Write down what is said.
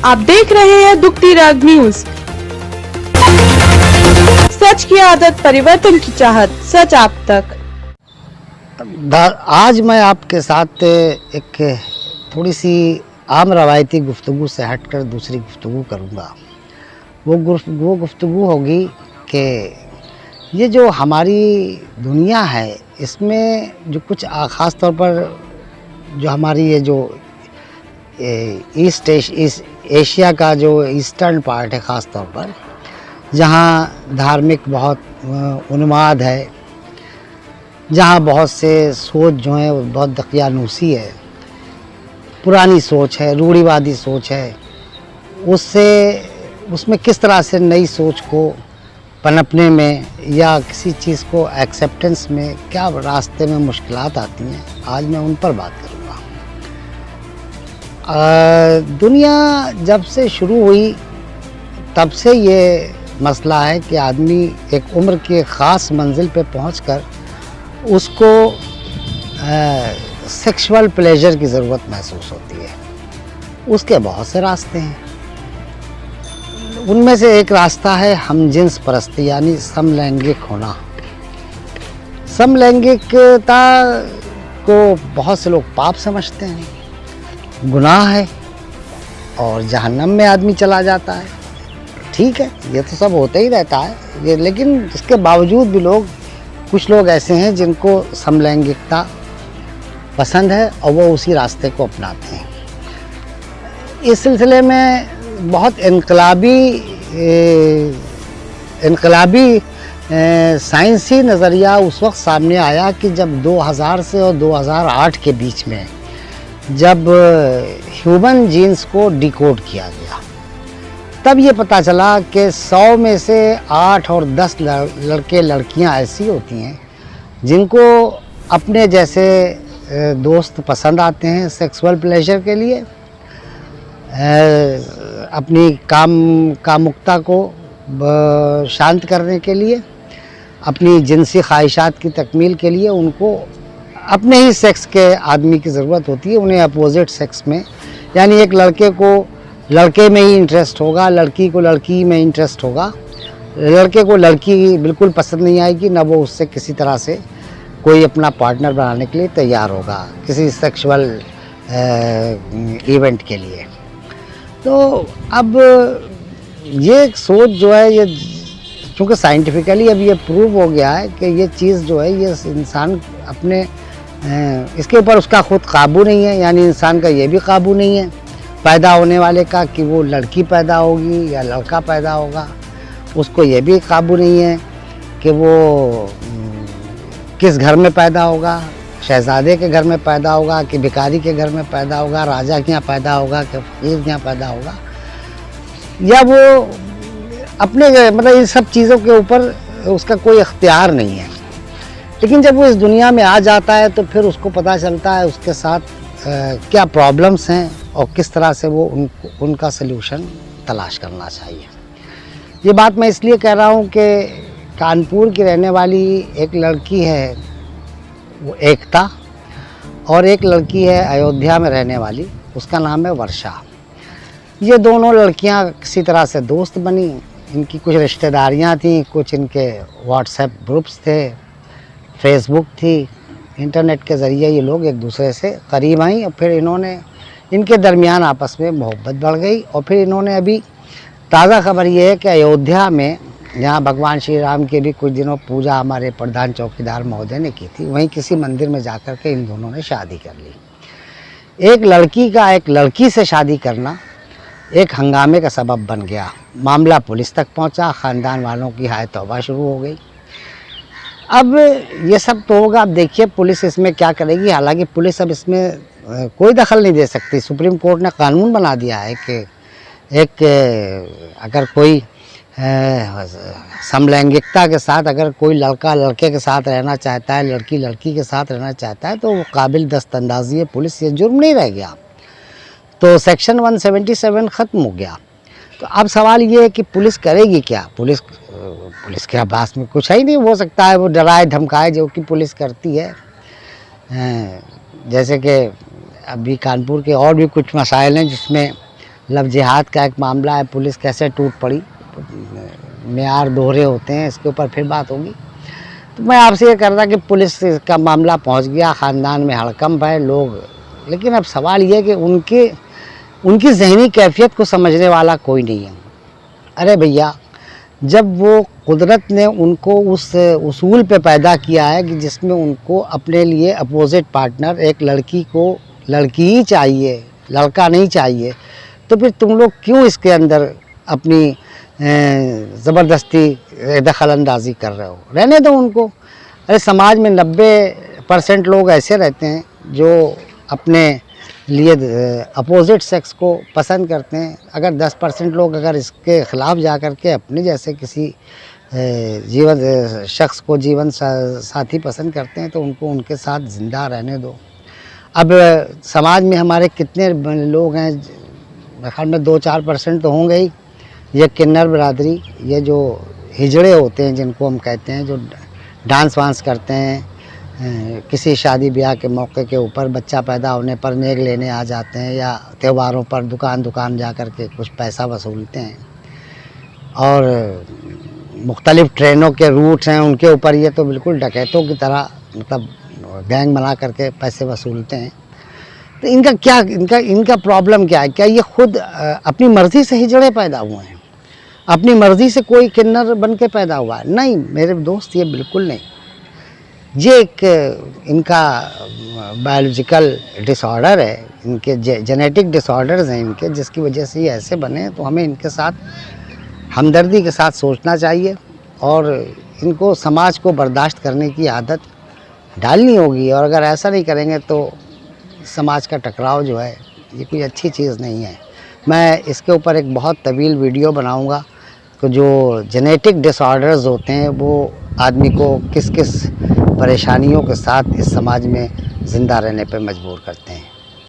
आप देख रहे हैं दुखती राग न्यूज। सच की आदत, परिवर्तन की चाहत, सच आप तक। आज मैं आपके साथ एक थोड़ी सी आम रवायती गुफ्तगू से हटकर दूसरी गुफ्तगू करूँगा। वो गुफ्तगू होगी कि ये जो हमारी दुनिया है, इसमें जो कुछ ख़ास तौर पर जो हमारी ये जो ईस्ट एशिया का जो ईस्टर्न पार्ट है, ख़ास तौर पर जहाँ धार्मिक बहुत उन्माद है, जहाँ बहुत से सोच जो है वो बहुत दकियानूसी है, पुरानी सोच है, रूढ़िवादी सोच है, उसमें किस तरह से नई सोच को पनपने में या किसी चीज़ को एक्सेप्टेंस में क्या रास्ते में मुश्किलात आती हैं, आज मैं उन पर बात करूँगा। दुनिया जब से शुरू हुई तब से ये मसला है कि आदमी एक उम्र के ख़ास मंजिल पे पहुंचकर उसको सेक्सुअल प्लेजर की ज़रूरत महसूस होती है। उसके बहुत से रास्ते हैं, उनमें से एक रास्ता है हम जिन्स परस्ती, यानी समलैंगिक होना। समलैंगिकता को बहुत से लोग पाप समझते हैं, गुनाह है और जहन्नम में आदमी चला जाता है। ठीक है, ये तो सब होता ही रहता है ये, लेकिन इसके बावजूद भी कुछ लोग ऐसे हैं जिनको समलैंगिकता पसंद है और वो उसी रास्ते को अपनाते हैं। इस सिलसिले में बहुत इनकलाबी साइंसी नज़रिया उस वक्त सामने आया कि जब 2000 से और 2008 के बीच में जब ह्यूमन जीन्स को डिकोड किया गया, तब ये पता चला कि 100 में से 8 और 10 लड़के लड़कियां ऐसी होती हैं जिनको अपने जैसे दोस्त पसंद आते हैं सेक्सुअल प्लेजर के लिए, अपनी कामुकता को शांत करने के लिए, अपनी जिनसी ख्वाहिशात की तकमील के लिए उनको अपने ही सेक्स के आदमी की ज़रूरत होती है। उन्हें अपोजिट सेक्स में, यानी एक लड़के को लड़के में ही इंटरेस्ट होगा, लड़की को लड़की में इंटरेस्ट होगा। लड़के को लड़की बिल्कुल पसंद नहीं आएगी, ना वो उससे किसी तरह से कोई अपना पार्टनर बनाने के लिए तैयार होगा किसी सेक्सुअल इवेंट के लिए। तो अब ये सोच जो है, ये चूँकि साइंटिफिकली अब ये प्रूव हो गया है कि ये चीज़ जो है, ये इंसान अपने इसके ऊपर उसका ख़ुद काबू नहीं है, यानी इंसान का ये भी काबू नहीं है पैदा होने वाले का कि वो लड़की पैदा होगी या लड़का पैदा होगा। उसको ये भी काबू नहीं है कि वो किस घर में पैदा होगा, शहज़ादे के घर में पैदा होगा कि भिखारी के घर में पैदा होगा, राजा के यहाँ पैदा होगा कि फ़कीर के यहाँ पैदा होगा, या वो अपने मतलब इन सब चीज़ों के ऊपर उसका कोई इख्तियार नहीं है। लेकिन जब वो इस दुनिया में आ जाता है तो फिर उसको पता चलता है उसके साथ क्या प्रॉब्लम्स हैं और किस तरह से वो उनका सल्यूशन तलाश करना चाहिए। ये बात मैं इसलिए कह रहा हूँ कि कानपुर की रहने वाली एक लड़की है, वो एकता, और एक लड़की है अयोध्या में रहने वाली, उसका नाम है वर्षा। ये दोनों लड़कियाँ किसी तरह से दोस्त बनी, इनकी कुछ रिश्तेदारियाँ थीं, कुछ इनके व्हाट्सएप ग्रुप्स थे, फेसबुक थी, इंटरनेट के ज़रिए ये लोग एक दूसरे से करीब आई और फिर इनके दरमियान आपस में मोहब्बत बढ़ गई। और फिर इन्होंने अभी ताज़ा खबर ये है कि अयोध्या में, जहाँ भगवान श्री राम की भी कुछ दिनों पूजा हमारे प्रधान चौकीदार महोदय ने की थी, वहीं किसी मंदिर में जाकर के इन दोनों ने शादी कर ली। एक लड़की का एक लड़की से शादी करना एक हंगामे का सबब बन गया। मामला पुलिस तक पहुँचा, ख़ानदान वालों की हाय तौबा शुरू हो गई। अब ये सब तो होगा, अब देखिए पुलिस इसमें क्या करेगी। हालांकि पुलिस अब इसमें कोई दखल नहीं दे सकती। सुप्रीम कोर्ट ने कानून बना दिया है कि अगर कोई समलैंगिकता के साथ अगर कोई लड़का लड़के के साथ रहना चाहता है, लड़की लड़की के साथ रहना चाहता है, तो वो काबिल दस्तंदाजी है पुलिस, ये जुर्म नहीं रह गया। तो सेक्शन 177 ख़त्म हो गया। तो अब सवाल ये है कि पुलिस करेगी क्या। पुलिस के पास में कुछ है ही नहीं। हो सकता है वो डराए धमकाए, जो कि पुलिस करती है। जैसे कि अभी कानपुर के और भी कुछ मसाइल हैं जिसमें लव जिहाद का एक मामला है, पुलिस कैसे टूट पड़ी, मेयार दोहरे होते हैं, इसके ऊपर फिर बात होगी। तो मैं आपसे ये कर रहा कि पुलिस का मामला पहुंच गया, ख़ानदान में हड़कंप है लोग, लेकिन अब सवाल ये कि उनकी ज़हनी कैफियत को समझने वाला कोई नहीं है। अरे भैया, जब वो कुदरत ने उनको उस उसूल पे पैदा किया है कि जिसमें उनको अपने लिए अपोजिट पार्टनर, एक लड़की को लड़की ही चाहिए, लड़का नहीं चाहिए, तो फिर तुम लोग क्यों इसके अंदर अपनी ज़बरदस्ती दखल अंदाज़ी कर रहे हो? रहने दो उनको। अरे समाज में 90% लोग ऐसे रहते हैं जो अपने लिए अपोजिट सेक्स को पसंद करते हैं। अगर 10% लोग अगर इसके ख़िलाफ़ जा कर के अपने जैसे किसी शख्स को जीवन साथी पसंद करते हैं तो उनको उनके साथ ज़िंदा रहने दो। अब समाज में हमारे कितने लोग हैं, मेरे ख्याल में 2-4% तो होंगे ही, ये किन्नर बिरादरी, ये जो हिजड़े होते हैं जिनको हम कहते हैं, जो डांस वांस करते हैं, किसी शादी ब्याह के मौके के ऊपर बच्चा पैदा होने पर नेक लेने आ जाते हैं, या त्योहारों पर दुकान जा कर के कुछ पैसा वसूलते हैं, और मुख्तलिफ़ ट्रेनों के रूट्स हैं उनके ऊपर ये तो बिल्कुल डकैतों की तरह मतलब गैंग बना करके पैसे वसूलते हैं। तो इनका प्रॉब्लम क्या है? क्या ये खुद अपनी मर्ज़ी से हिजड़े पैदा हुए हैं? अपनी मर्ज़ी से कोई किन्नर बन के पैदा हुआ है? नहीं मेरे दोस्त, ये बिल्कुल नहीं। ये एक इनका बायोलॉजिकल डिसऑर्डर है, इनके जेनेटिक डिसऑर्डर्स हैं इनके, जिसकी वजह से ये ऐसे बने। तो हमें इनके साथ हमदर्दी के साथ सोचना चाहिए और इनको समाज को बर्दाश्त करने की आदत डालनी होगी। और अगर ऐसा नहीं करेंगे तो समाज का टकराव जो है ये कोई अच्छी चीज़ नहीं है। मैं इसके ऊपर एक बहुत तवील वीडियो बनाऊंगा कि जो जेनेटिक डिसऑर्डर्स होते हैं वो आदमी को किस किस परेशानियों के साथ इस समाज में ज़िंदा रहने पर मजबूर करते हैं।